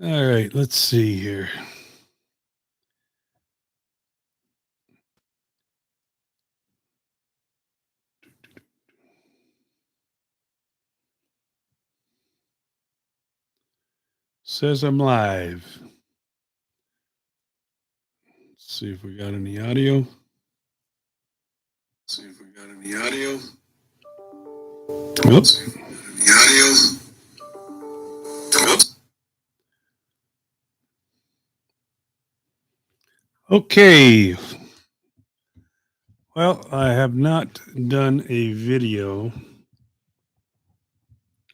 All right, let's see here. Says I'm live. Let's see if we got any audio. See if we got any audio. Oops. Any audio? Oops. Okay. Well, I have not done a video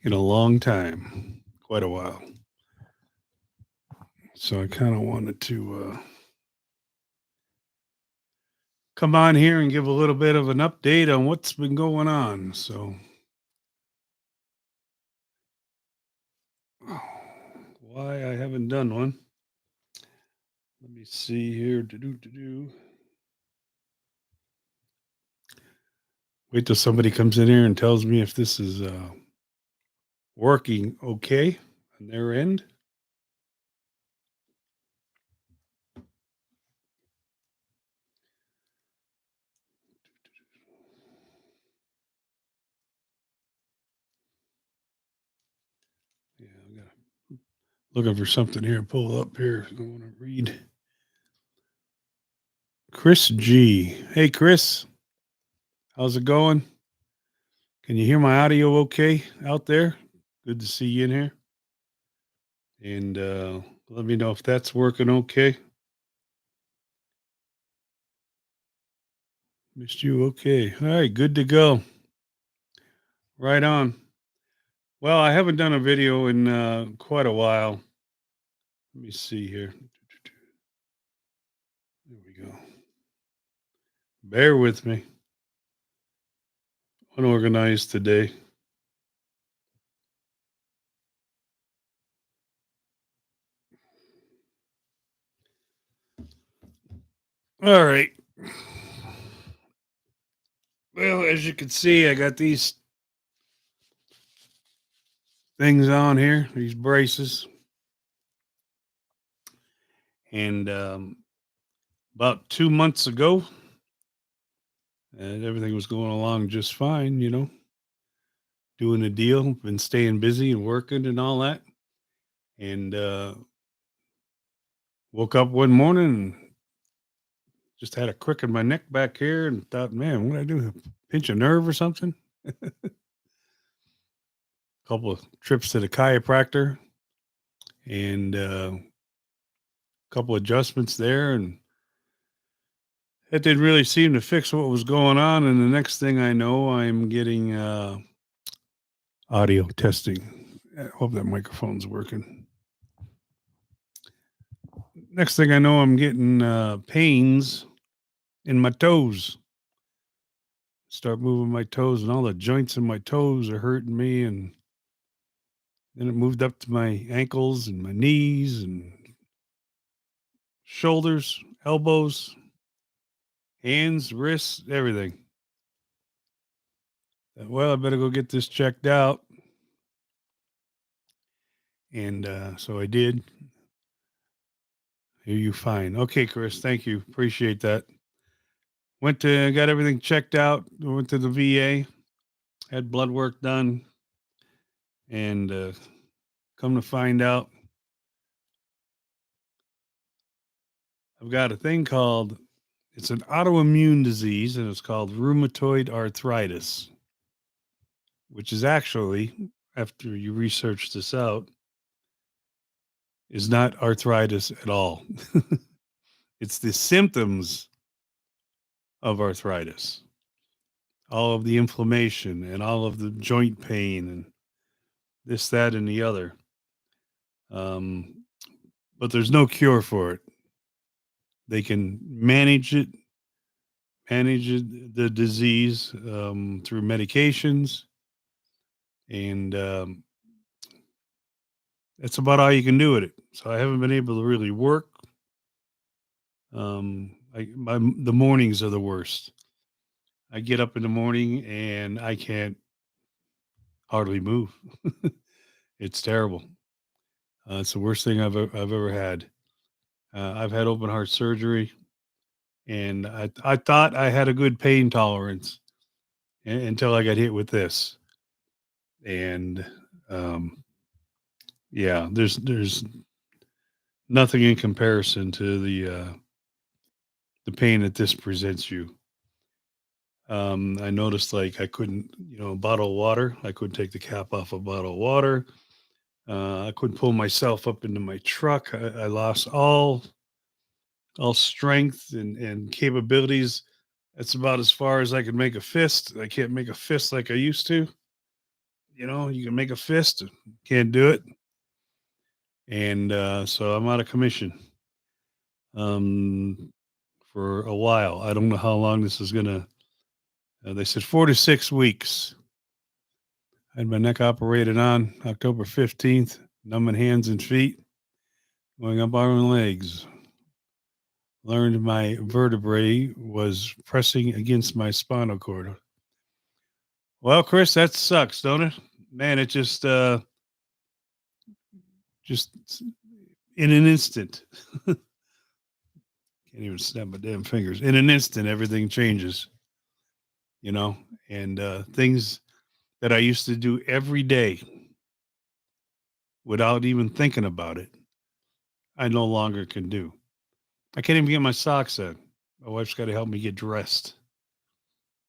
in a long time, quite a while. So I kind of wanted to come on here and give a little bit of an update on what's been going on. So, why I haven't done one. Let me see here. Wait till somebody comes in here and tells me if this is working okay on their end. Yeah, I'm gonna looking for something here. Pull up here. I want to read. Chris G. Hey, Chris. How's it going? Can you hear my audio okay out there? Good to see you in here. And let me know if that's working okay. Missed you. Okay. All right. Good to go. Right on. Well, I haven't done a video in quite a while. Let me see here. There we go. Bear with me. Unorganized today. All right. Well, as you can see, I got these things on here, these braces. And about 2 months ago, and everything was going along just fine, doing a deal, been staying busy and working and all that. And woke up one morning and just had a crick in my neck back here and thought, man, what did I do? Pinch a nerve or something? Couple of trips to the chiropractor and a couple adjustments there. And it didn't really seem to fix what was going on. And the next thing I know, I'm getting audio testing. I hope that microphone's working. Next thing I know, I'm getting pains in my toes. Start moving my toes, and all the joints in my toes are hurting me. And then it moved up to my ankles and my knees and shoulders, elbows, hands, wrists, everything. Well, I better go get this checked out. And so I did. Hear you fine. Okay, Chris. Thank you. Appreciate that. Got everything checked out. Went to the VA, had blood work done, and come to find out, I've got a thing called, it's an autoimmune disease, and it's called rheumatoid arthritis, which is actually, after you research this out, is not arthritis at all. It's the symptoms of arthritis, all of the inflammation and all of the joint pain and this, that, and the other. Um, but there's no cure for it. They can the disease through medications, and that's about all you can do with it. So I haven't been able to really work. The mornings are the worst. I get up in the morning and I can't hardly move. It's terrible. It's the worst thing I've ever had. I've had open heart surgery, and I thought I had a good pain tolerance until I got hit with this. And yeah, there's nothing in comparison to the pain that this presents you. I noticed like I couldn't, bottle of water. I couldn't take the cap off a bottle of water. I couldn't pull myself up into my truck. I lost all strength and capabilities. That's about as far as I could make a fist. I can't make a fist like I used to. You can make a fist, can't do it. And so I'm out of commission um, for a while. I don't know how long this is going to. They said 4 to 6 weeks. I had my neck operated on October 15th, numbing hands and feet, going up arm and legs. Learned my vertebrae was pressing against my spinal cord. Well, Chris, that sucks, don't it? Man, it just in an instant. Can't even snap my damn fingers. In an instant, everything changes, you know, and things that I used to do every day without even thinking about it, I no longer can do. I can't even get my socks on. My wife's got to help me get dressed.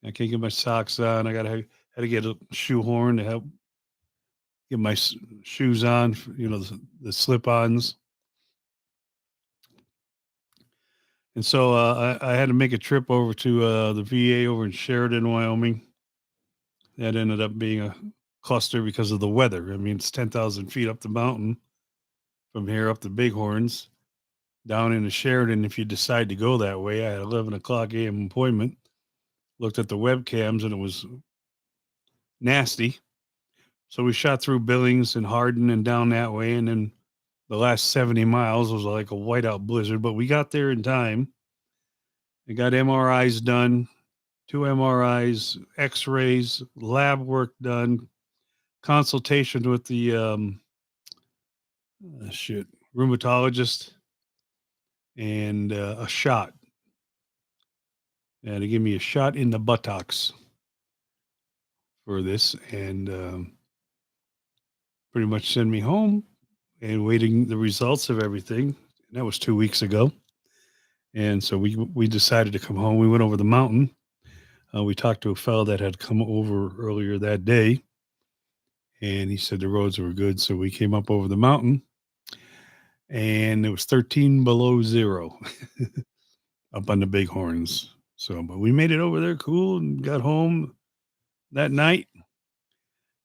I can't get my socks on. Had to get a shoehorn to help get my shoes on. The slip-ons. And so I had to make a trip over to the VA over in Sheridan, Wyoming. That ended up being a cluster because of the weather. I mean, it's 10,000 feet up the mountain from here up the Bighorns down into Sheridan. If you decide to go that way, I had 11 o'clock a.m. appointment. Looked at the webcams and it was nasty. So we shot through Billings and Hardin and down that way. And then the last 70 miles was like a whiteout blizzard, but we got there in time. I got MRIs done, 2 MRIs, X-rays, lab work done, consultation with the rheumatologist, and a shot. And they give me a shot in the buttocks for this, and pretty much send me home and waiting the results of everything. And that was 2 weeks ago. And so we decided to come home. We went over the mountain. We talked to a fellow that had come over earlier that day, and he said the roads were good. So we came up over the mountain, and it was 13 below zero up on the Bighorns. So, but we made it over there cool and got home that night.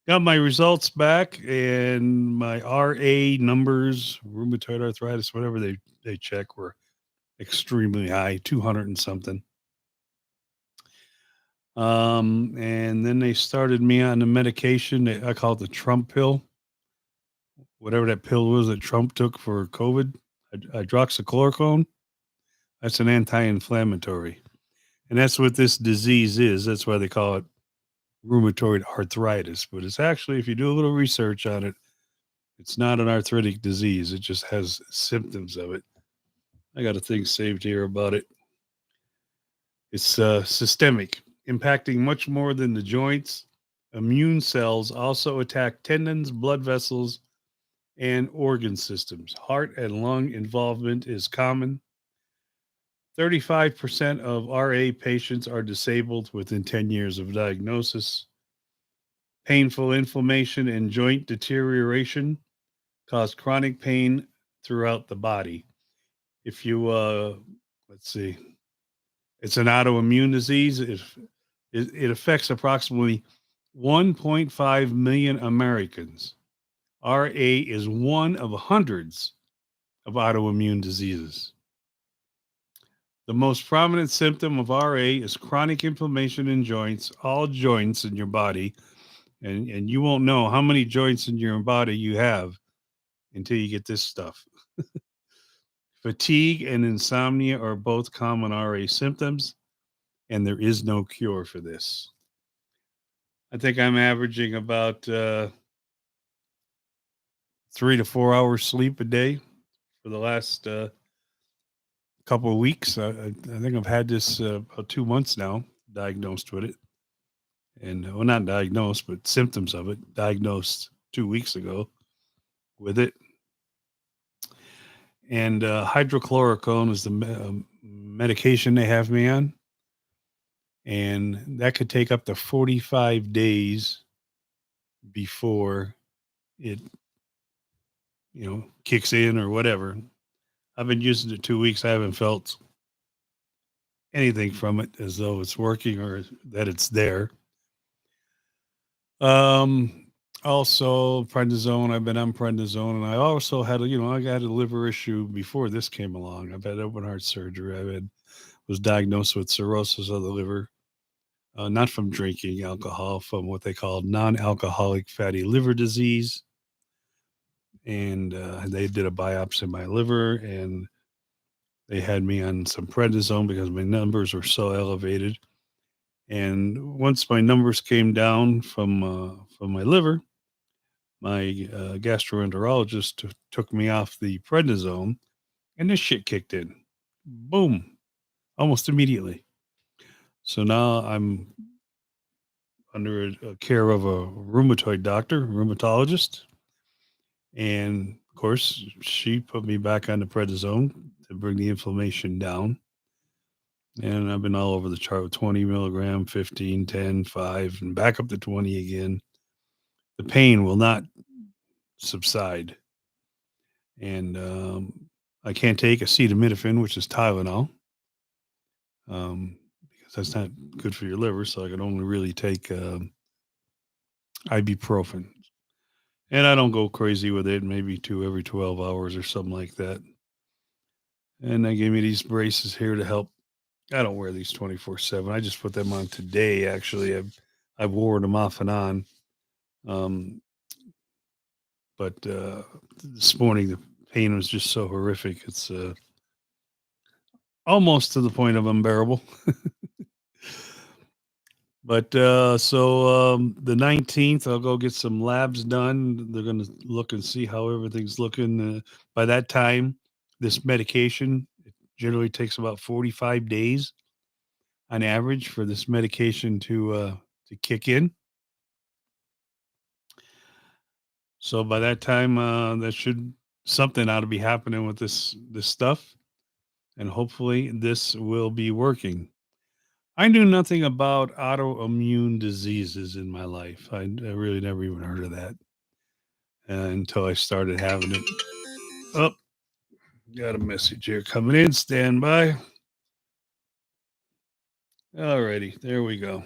Got my results back, and my RA numbers, rheumatoid arthritis, whatever they check, were extremely high, 200 and something. And then they started me on the medication that I call it the Trump pill, whatever that pill was that Trump took for COVID, hydroxychloroquine. That's an anti-inflammatory, and that's what this disease is. That's why they call it rheumatoid arthritis. But it's actually, if you do a little research on it, it's not an arthritic disease. It just has symptoms of it. I got a thing saved here about it. It's systemic, impacting much more than the joints. Immune cells also attack tendons, blood vessels, and organ systems. Heart and lung involvement is common. 35% of RA patients are disabled within 10 years of diagnosis. Painful inflammation and joint deterioration cause chronic pain throughout the body. If you, let's see, it's an autoimmune disease. It affects approximately 1.5 million Americans. RA is one of hundreds of autoimmune diseases. The most prominent symptom of RA is chronic inflammation in joints, all joints in your body. And you won't know how many joints in your body you have until you get this stuff. Fatigue and insomnia are both common RA symptoms, and there is no cure for this. I think I'm averaging about 3 to 4 hours sleep a day for the last couple of weeks. I think I've had this about 2 months now, diagnosed with it. And, well, not diagnosed, but symptoms of it, diagnosed 2 weeks ago with it. And hydrochloroquine is the medication they have me on. And that could take up to 45 days before it, kicks in or whatever. I've been using it 2 weeks. I haven't felt anything from it as though it's working or that it's there. Um, Also prednisone. I've been on prednisone, and I also had I got a liver issue before this came along. I've had open heart surgery. Was diagnosed with cirrhosis of the liver, not from drinking alcohol, from what they call non-alcoholic fatty liver disease. And they did a biopsy of my liver, and they had me on some prednisone because my numbers were so elevated. And once my numbers came down from my liver, my gastroenterologist took me off the prednisone, and this shit kicked in. Boom, almost immediately. So now I'm under a care of a rheumatoid doctor, rheumatologist, and of course she put me back on the prednisone to bring the inflammation down. And I've been all over the chart with 20 milligram, 15, 10, 5, and back up to 20 again. The pain will not subside. And I can't take acetaminophen, which is Tylenol, because that's not good for your liver. So I can only really take ibuprofen. And I don't go crazy with it, maybe two every 12 hours or something like that. And they gave me these braces here to help. I don't wear these 24/7. I just put them on today. Actually, I've worn them off and on. Um, but this morning the pain was just so horrific. It's almost to the point of unbearable. But the 19th, I'll go get some labs done. They're going to look and see how everything's looking. By that time, this medication, it generally takes about 45 days on average for this medication to kick in. So by that time, that should something ought to be happening with this stuff, and hopefully this will be working. I knew nothing about autoimmune diseases in my life. I really never even heard of that until I started having it. Oh, got a message here coming in. Stand by. Alrighty, there we go.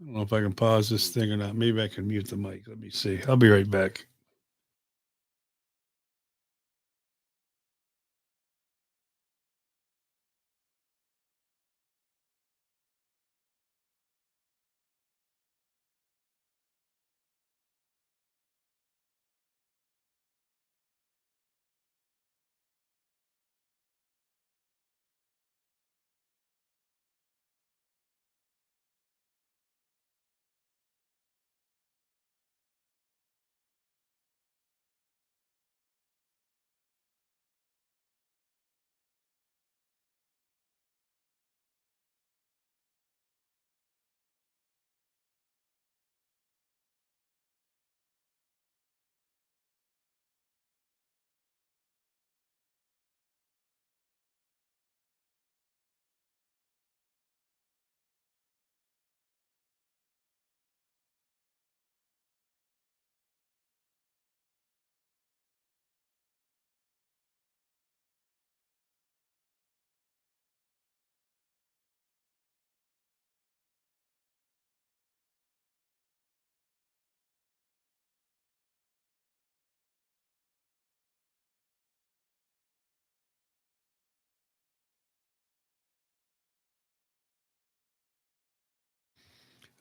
I don't know if I can pause this thing or not. Maybe I can mute the mic. Let me see. I'll be right back.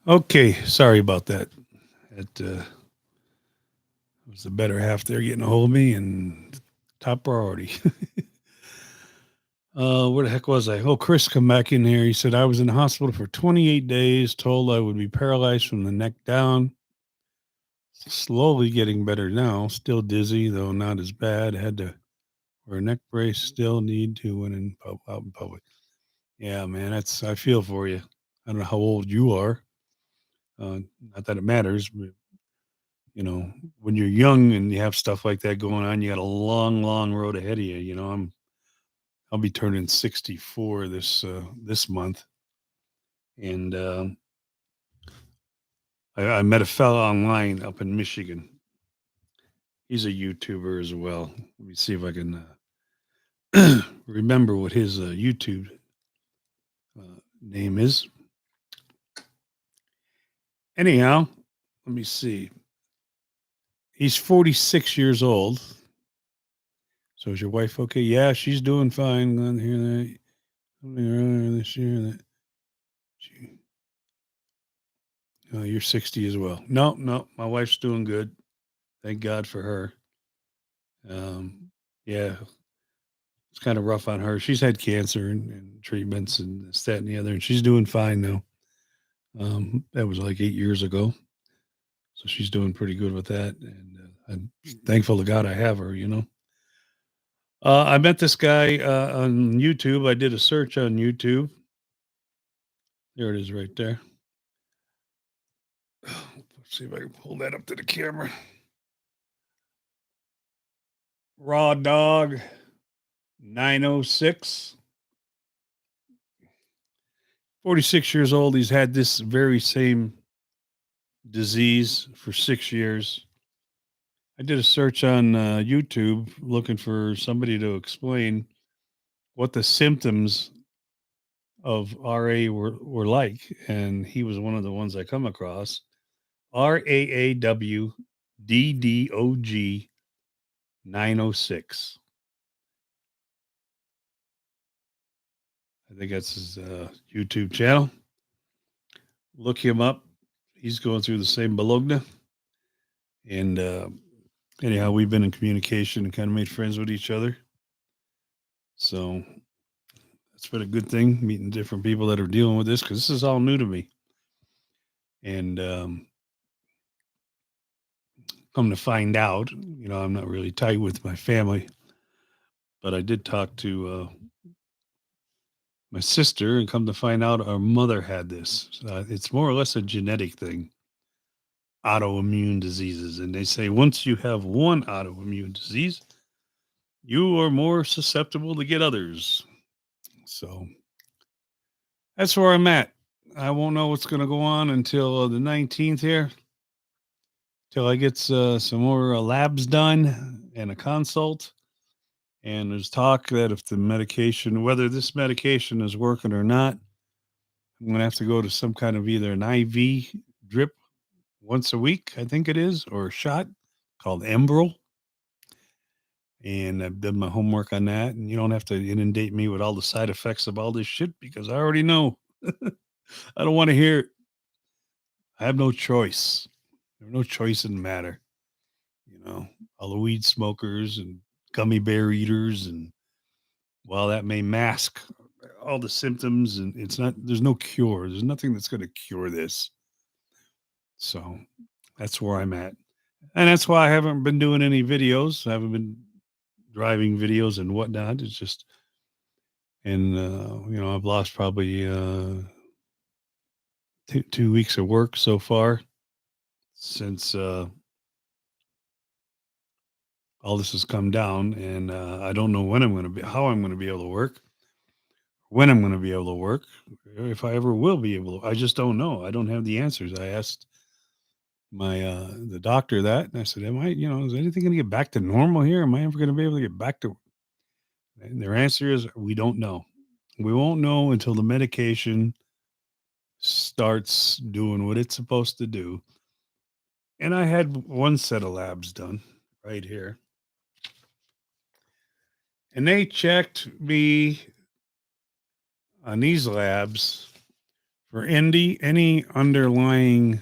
Okay, sorry about that. It was the better half there getting a hold of me, and top priority. Where the heck was I? Oh, Chris come back in here. He said I was in the hospital for 28 days, told I would be paralyzed from the neck down. Slowly getting better now. Still dizzy, though not as bad. Had to wear a neck brace. Still need to when out in public. Yeah, man, I feel for you. I don't know how old you are. Not that it matters, but you know, when you're young and you have stuff like that going on, you got a long, long road ahead of you. I'll be turning 64 this month, and I met a fella online up in Michigan. He's a YouTuber as well. Let me see if I can remember what his YouTube name is. Anyhow, let me see. He's 46 years old. So is your wife okay? Yeah, she's doing fine. Glad to hear that. Something earlier this year that she, you're 60 as well. No, no, my wife's doing good. Thank God for her. Um, yeah, it's kind of rough on her. She's had cancer and treatments and this, that, and the other, and she's doing fine now. That was like 8 years ago. So she's doing pretty good with that. And I'm thankful to God I have her. I met this guy on YouTube. I did a search on YouTube. There it is right there. Let's see if I can pull that up to the camera. Raw Dog 906. 46 years old. He's had this very same disease for 6 years. I did a search on YouTube looking for somebody to explain what the symptoms of RA were like. And he was one of the ones I come across. RAAWDDOG 906. I think that's his YouTube channel. Look him up. He's going through the same bologna. And anyhow, we've been in communication and kind of made friends with each other. So it's been a good thing meeting different people that are dealing with this because this is all new to me. And come to find out, I'm not really tight with my family, but I did talk to my sister and come to find out our mother had this. It's more or less a genetic thing, autoimmune diseases. And they say once you have one autoimmune disease, you are more susceptible to get others. So that's where I'm at. I won't know what's going to go on until the 19th here, till I get some more labs done and a consult. And there's talk that if the medication, whether this medication is working or not, I'm going to have to go to some kind of either an IV drip once a week, I think it is, or a shot called Enbrel. And I've done my homework on that. And you don't have to inundate me with all the side effects of all this shit because I already know. I don't want to hear it. I have no choice. There's no choice in the matter. All the weed smokers and gummy bear eaters. And while that may mask all the symptoms, and there's no cure. There's nothing that's going to cure this. So that's where I'm at. And that's why I haven't been doing any videos. I haven't been driving videos and whatnot. It's just, and, I've lost probably 2 weeks of work so far since all this has come down. And I don't know how I'm going to be able to work, when I'm going to be able to work, if I ever will be able to. I just don't know. I don't have the answers. I asked the doctor that, and I said, is anything going to get back to normal here? Am I ever going to be able to get back to? And their answer is, we don't know. We won't know until the medication starts doing what it's supposed to do. And I had one set of labs done right here. And they checked me on these labs for any underlying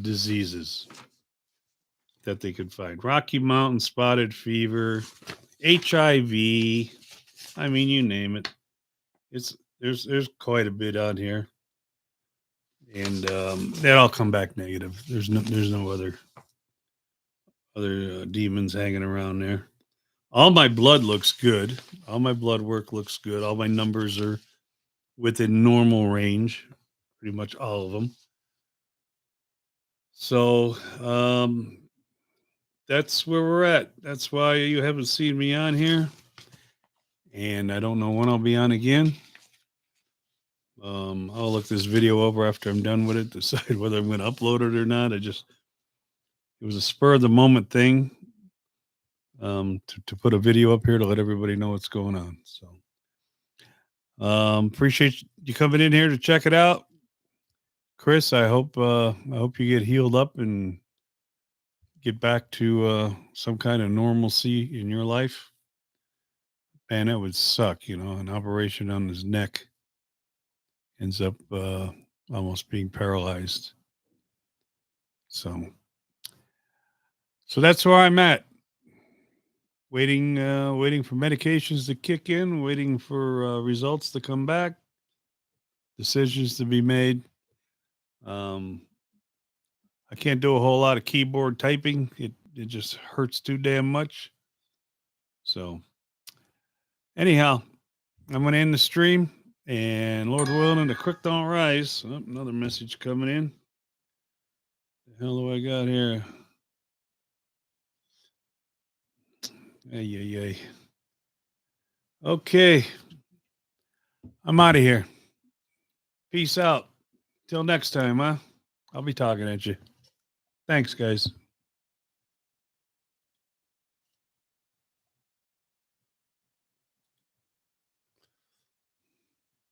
diseases that they could find. Rocky Mountain spotted fever, HIV. I mean, you name it. There's quite a bit on here. and that all come back negative. There's no other demons hanging around there. All my blood looks good. All my blood work looks good. All my numbers are within normal range, pretty much all of them. So that's where we're at. That's why you haven't seen me on here, and I don't know when I'll be on again. I'll look this video over after I'm done with it, decide whether I'm going to upload it or not. It was a spur of the moment thing, to put a video up here to let everybody know what's going on. So appreciate you coming in here to check it out, Chris. I hope you get healed up and get back to some kind of normalcy in your life. Man, that would suck. An operation on his neck ends up almost being paralyzed. So that's where I'm at. Waiting for medications to kick in, waiting for results to come back, decisions to be made. I can't do a whole lot of keyboard typing. It just hurts too damn much. So anyhow, I'm going to end the stream, and Lord willing, the creek don't rise. Oh, another message coming in. The hell do I got here? Ay. Okay. I'm out of here. Peace out. Till next time, huh? I'll be talking at you. Thanks, guys.